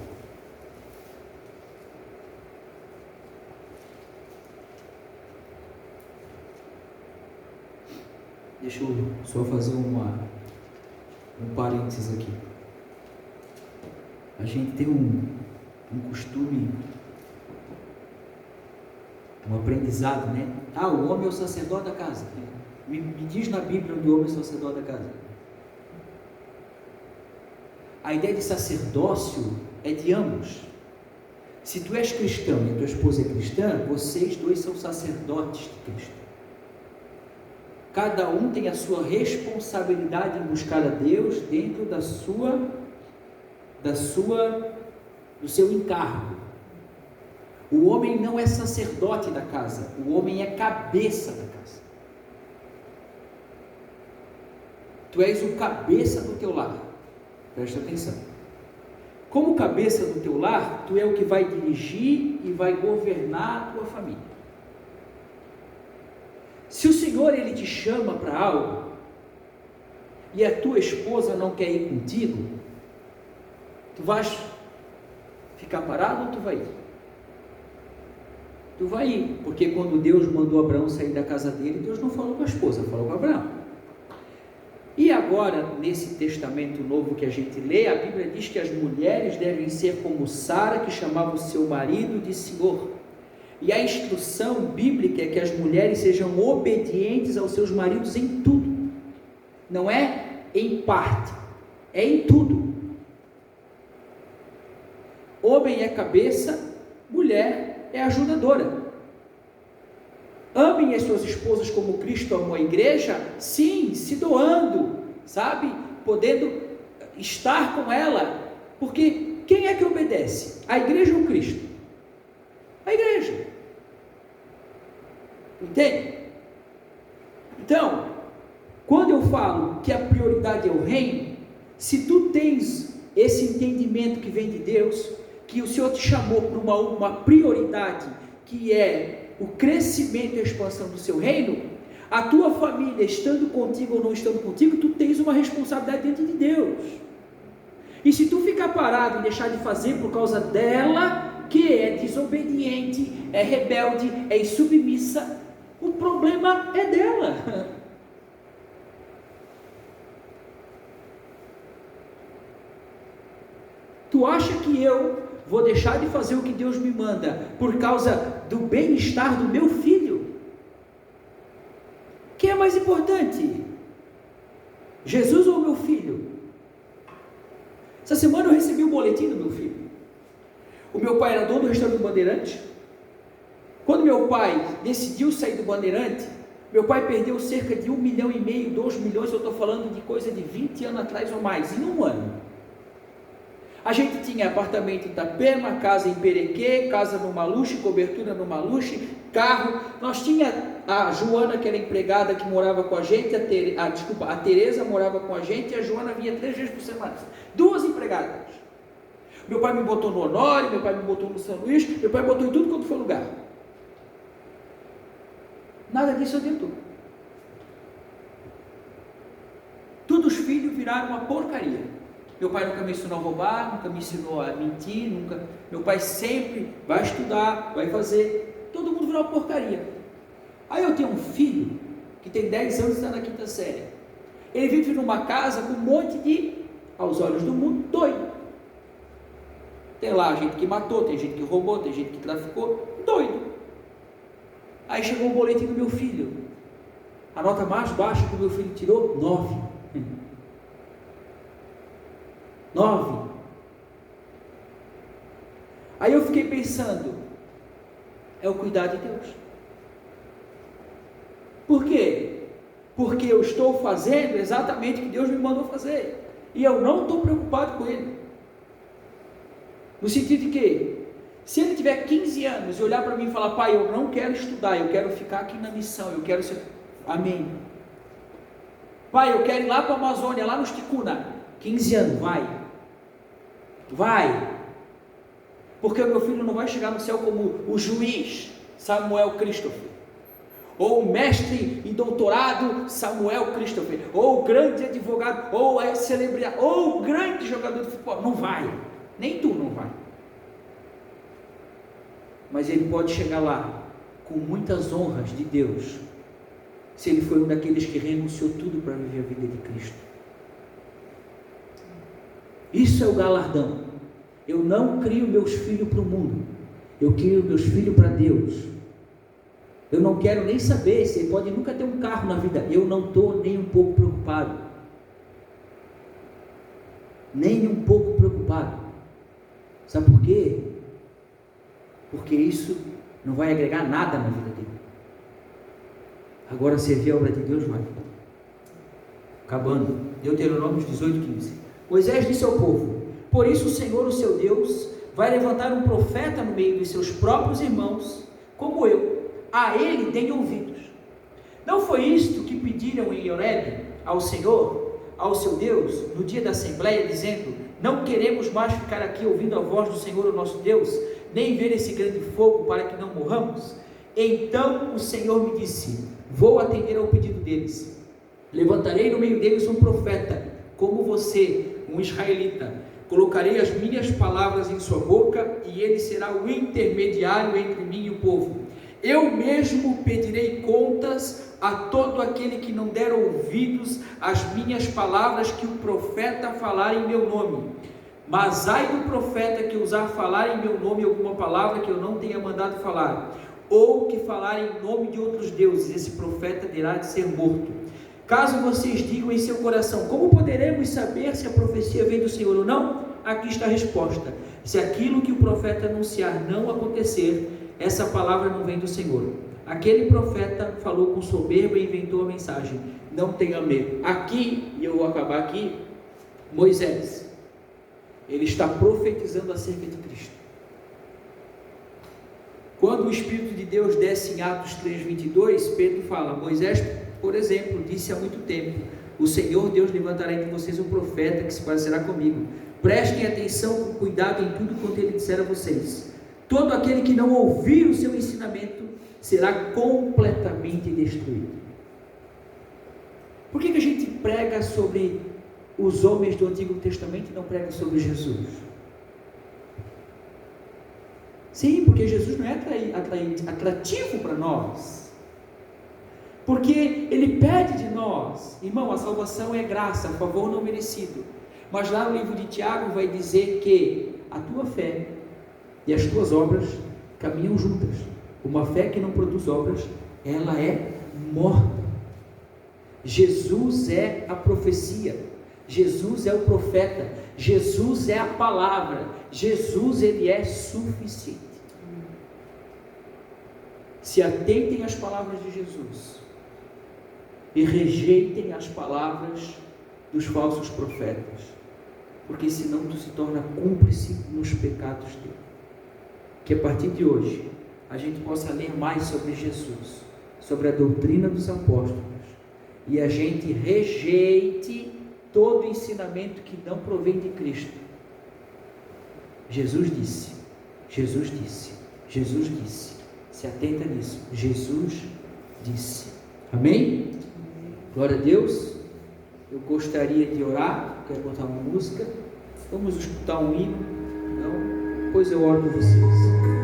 Speaker 2: Deixa eu só fazer um parênteses aqui. A gente tem um costume, um aprendizado, né? O homem é o sacerdote da casa. Me diz na Bíblia onde o homem é o sacerdote da casa. A ideia de sacerdócio é de ambos. Se tu és cristão e a tua esposa é cristã, vocês dois são sacerdotes de Cristo. Cada um tem a sua responsabilidade em buscar a Deus dentro do seu encargo. O homem não é sacerdote da casa, o homem é cabeça da casa. Tu és o cabeça do teu lar. Presta atenção. Como cabeça do teu lar, tu é o que vai dirigir e vai governar a tua família. Se o Senhor, ele te chama para algo e a tua esposa não quer ir contigo, tu vais ficar parado ou tu vai ir? Tu vai ir, porque quando Deus mandou Abraão sair da casa dele, Deus não falou com a esposa, falou com Abraão. E agora, nesse testamento novo que a gente lê, a Bíblia diz que as mulheres devem ser como Sara, que chamava o seu marido de Senhor. E a instrução bíblica é que as mulheres sejam obedientes aos seus maridos em tudo. Não é em parte, é em tudo. Homem é cabeça, mulher é ajudadora. Amem as suas esposas como Cristo amou a igreja, sim, se doando, sabe? Podendo estar com ela, porque quem é que obedece? A igreja ou Cristo? A igreja. Entende? Então, quando eu falo que a prioridade é o reino, se tu tens esse entendimento que vem de Deus, que o Senhor te chamou para uma prioridade, que é o crescimento e a expansão do seu reino, a tua família, estando contigo ou não estando contigo, tu tens uma responsabilidade diante de Deus. E se tu ficar parado e deixar de fazer por causa dela, que é desobediente, é rebelde, é insubmissa, o problema é dela. Tu acha que eu vou deixar de fazer o que Deus me manda por causa do bem-estar do meu filho? mais importante? Jesus ou meu filho? Essa semana eu recebi um boletim do meu filho. O meu pai era dono do restaurante do Bandeirante. Quando meu pai decidiu sair do Bandeirante, meu pai perdeu cerca de 1,5 milhão, 2 milhões, eu estou falando de coisa de 20 anos atrás ou mais, em um ano. A gente tinha apartamento em Itapema, casa em Perequê, casa no Maluche, cobertura no Maluche, carro. Nós tinha a Joana, que era empregada, que morava com a gente, a Tereza morava com a gente, e a Joana vinha 3 vezes por semana. 2 empregadas. Meu pai me botou no Honório, meu pai me botou no São Luís, meu pai me botou em tudo quanto foi lugar. Nada disso adiantou. Todos os filhos viraram uma porcaria. Meu pai nunca me ensinou a roubar, nunca me ensinou a mentir, meu pai sempre vai estudar, vai fazer. Todo mundo virou uma porcaria. Aí eu tenho um filho que tem 10 anos e está na 5ª série. Ele vive numa casa com um monte de, aos olhos do mundo, doido. Tem lá gente que matou, tem gente que roubou, tem gente que traficou, doido. Aí chegou o boletim do meu filho. A nota mais baixa que o meu filho tirou, 9. 9. Aí eu fiquei pensando, é o cuidar de Deus. Por quê? Porque eu estou fazendo exatamente o que Deus me mandou fazer, e eu não estou preocupado com ele. No sentido de que, se ele tiver 15 anos e olhar para mim e falar, pai, eu não quero estudar, eu quero ficar aqui na missão, eu quero ser, amém. Pai, eu quero ir lá para a Amazônia, lá no Ticuna. 15 anos, vai, porque o meu filho não vai chegar no céu como o juiz Samuel Christopher, ou o mestre em doutorado Samuel Christopher, ou o grande advogado, ou a celebridade, ou o grande jogador de futebol. Não vai, nem tu não vai, mas ele pode chegar lá com muitas honras de Deus, se ele foi um daqueles que renunciou tudo para viver a vida de Cristo. Isso é o galardão. Eu não crio meus filhos para o mundo, eu crio meus filhos para Deus. Eu não quero nem saber se ele pode nunca ter um carro na vida, eu não estou nem um pouco preocupado, nem um pouco preocupado. Sabe por quê? Porque isso não vai agregar nada na vida dele. Agora servir a obra de Deus vai. Acabando, Deuteronômio 18:15. Moisés disse ao povo: por isso o Senhor, o seu Deus, vai levantar um profeta no meio dos seus próprios irmãos, como eu, a ele deem ouvidos. Não foi isto que pediram em Horebe ao Senhor, ao seu Deus, no dia da assembleia, dizendo: não queremos mais ficar aqui ouvindo a voz do Senhor, o nosso Deus, nem ver esse grande fogo para que não morramos? Então o Senhor me disse: vou atender ao pedido deles, levantarei no meio deles um profeta, como você, um israelita, colocarei as minhas palavras em sua boca, e ele será o intermediário entre mim e o povo. Eu mesmo pedirei contas a todo aquele que não der ouvidos às minhas palavras que o profeta falar em meu nome. Mas ai do profeta que ousar falar em meu nome alguma palavra que eu não tenha mandado falar, ou que falar em nome de outros deuses, esse profeta terá de ser morto. Caso vocês digam em seu coração: como poderemos saber se a profecia vem do Senhor ou não? Aqui está a resposta: se aquilo que o profeta anunciar não acontecer, essa palavra não vem do Senhor. Aquele profeta falou com soberba e inventou a mensagem. Não tenha medo. Aqui, e eu vou acabar aqui, Moisés, ele está profetizando acerca de Cristo. Quando o Espírito de Deus desce em Atos 3:22, Pedro fala: Moisés, por exemplo, disse há muito tempo: o Senhor Deus levantará entre vocês um profeta que se parecerá comigo. Prestem atenção com cuidado em tudo quanto ele disser a vocês. Todo aquele que não ouvir o seu ensinamento será completamente destruído. Por que a gente prega sobre os homens do Antigo Testamento e não prega sobre Jesus? Sim, porque Jesus não é atrativo para nós. Porque ele pede de nós, irmão, a salvação é graça, favor não merecido. Mas lá no livro de Tiago vai dizer que a tua fé e as tuas obras caminham juntas. Uma fé que não produz obras, ela é morta. Jesus é a profecia, Jesus é o profeta, Jesus é a palavra, Jesus, ele é suficiente. Se atentem às palavras de Jesus e rejeitem as palavras dos falsos profetas, porque senão tu se torna cúmplice nos pecados dele. Que a partir de hoje a gente possa ler mais sobre Jesus, sobre a doutrina dos apóstolos, e a gente rejeite todo ensinamento que não provém de Cristo. Jesus disse, Jesus disse, Jesus disse. Se atenta nisso. Jesus disse. Amém? Glória a Deus. Eu gostaria de orar. Quero botar uma música. Vamos escutar um hino. Não? Depois eu oro por vocês.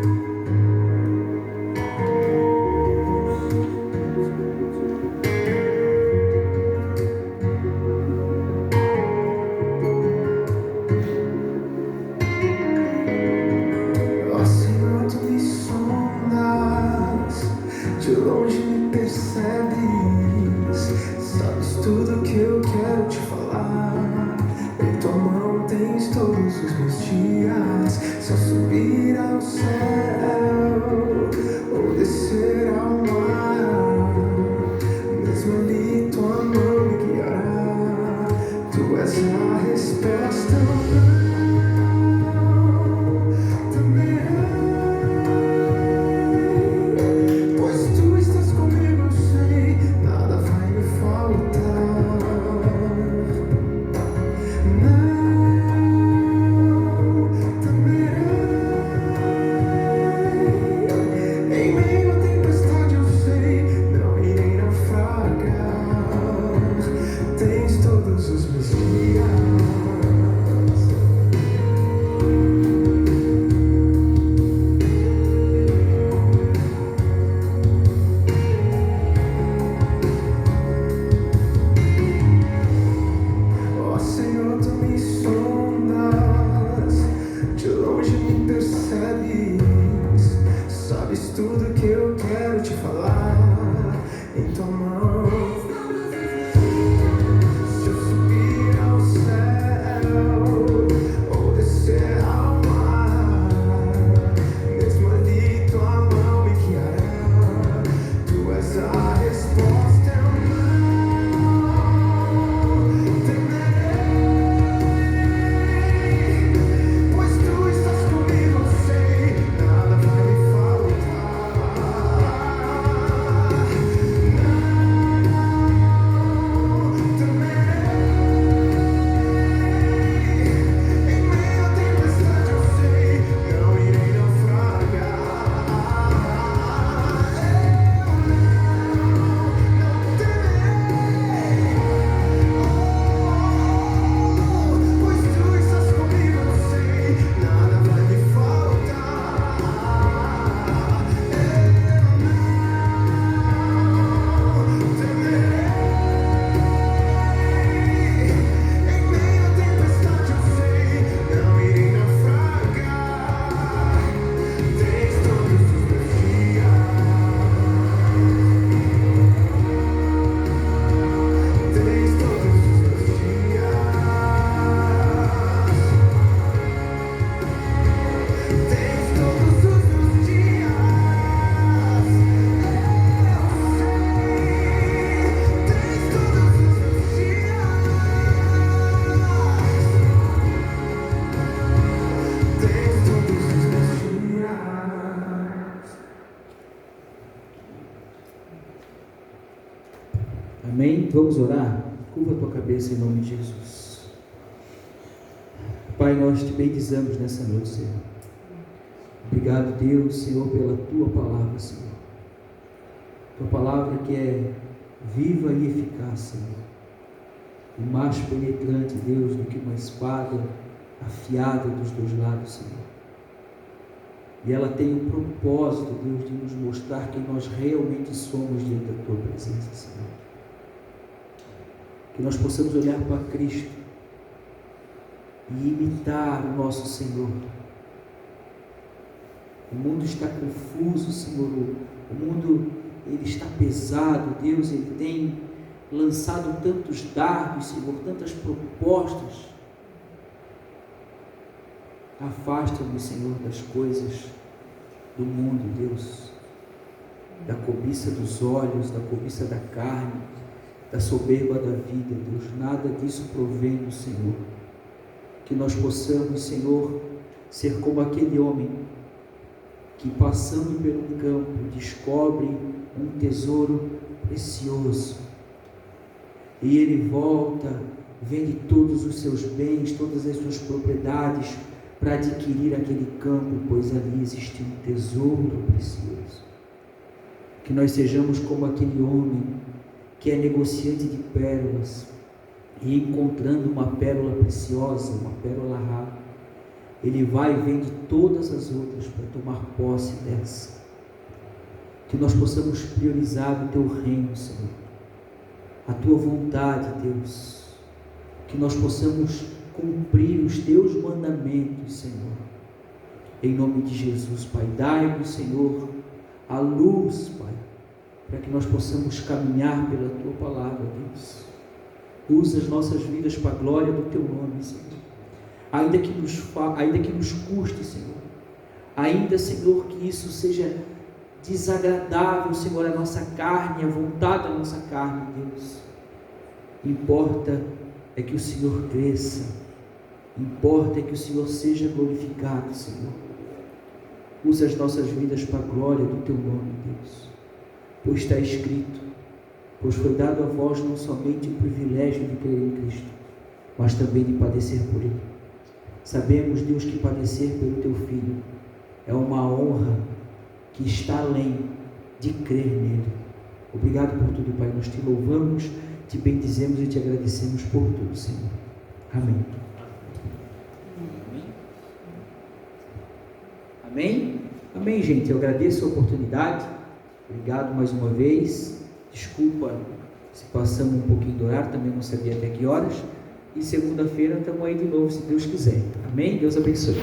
Speaker 2: Amém? Vamos orar? Curva a tua cabeça em nome de Jesus. Pai, nós te bendizamos nessa noite, Senhor. Obrigado, Deus, Senhor, pela tua palavra, Senhor. Tua palavra que é viva e eficaz, Senhor. E mais penetrante, Deus, do que uma espada afiada dos dois lados, Senhor. E ela tem o propósito, Deus, de nos mostrar quem nós realmente somos diante da tua presença, Senhor. Que nós possamos olhar para Cristo e imitar o nosso Senhor. O mundo está confuso, Senhor. O mundo, ele está pesado. Deus, ele tem lançado tantos dardos, Senhor, tantas propostas. Afasta-me, Senhor, das coisas do mundo, Deus, da cobiça dos olhos, da cobiça da carne, da soberba da vida, Deus. Nada disso provém do Senhor. Que nós possamos, Senhor, ser como aquele homem que, passando por um campo, descobre um tesouro precioso e ele volta, vende todos os seus bens, todas as suas propriedades para adquirir aquele campo, pois ali existe um tesouro precioso. Que nós sejamos como aquele homem que é negociante de pérolas e, encontrando uma pérola preciosa, uma pérola rara, ele vai e vende todas as outras para tomar posse dessa. Que nós possamos priorizar o teu reino, Senhor, a tua vontade, Deus. Que nós possamos cumprir os teus mandamentos, Senhor. Em nome de Jesus, Pai, dai-nos, Senhor, a luz, Pai, para que nós possamos caminhar pela tua palavra, Deus. Usa as nossas vidas para a glória do teu nome, Senhor. Ainda que nos custe, Senhor. Ainda, Senhor, que isso seja desagradável, Senhor, a nossa carne, a vontade da nossa carne, Deus. Importa é que o Senhor cresça. Importa é que o Senhor seja glorificado, Senhor. Usa as nossas vidas para a glória do teu nome, Deus. Pois está escrito, pois foi dado a vós não somente o privilégio de crer em Cristo, mas também de padecer por Ele. Sabemos, Deus, que padecer pelo teu Filho é uma honra que está além de crer nele. Obrigado por tudo, Pai. Nós te louvamos, te bendizemos e te agradecemos por tudo, Senhor. Amém. Amém? Amém, gente. Eu agradeço a oportunidade. Obrigado mais uma vez. Desculpa se passamos um pouquinho do horário, também não sabia até que horas. E segunda-feira estamos aí de novo, se Deus quiser. Amém? Deus abençoe.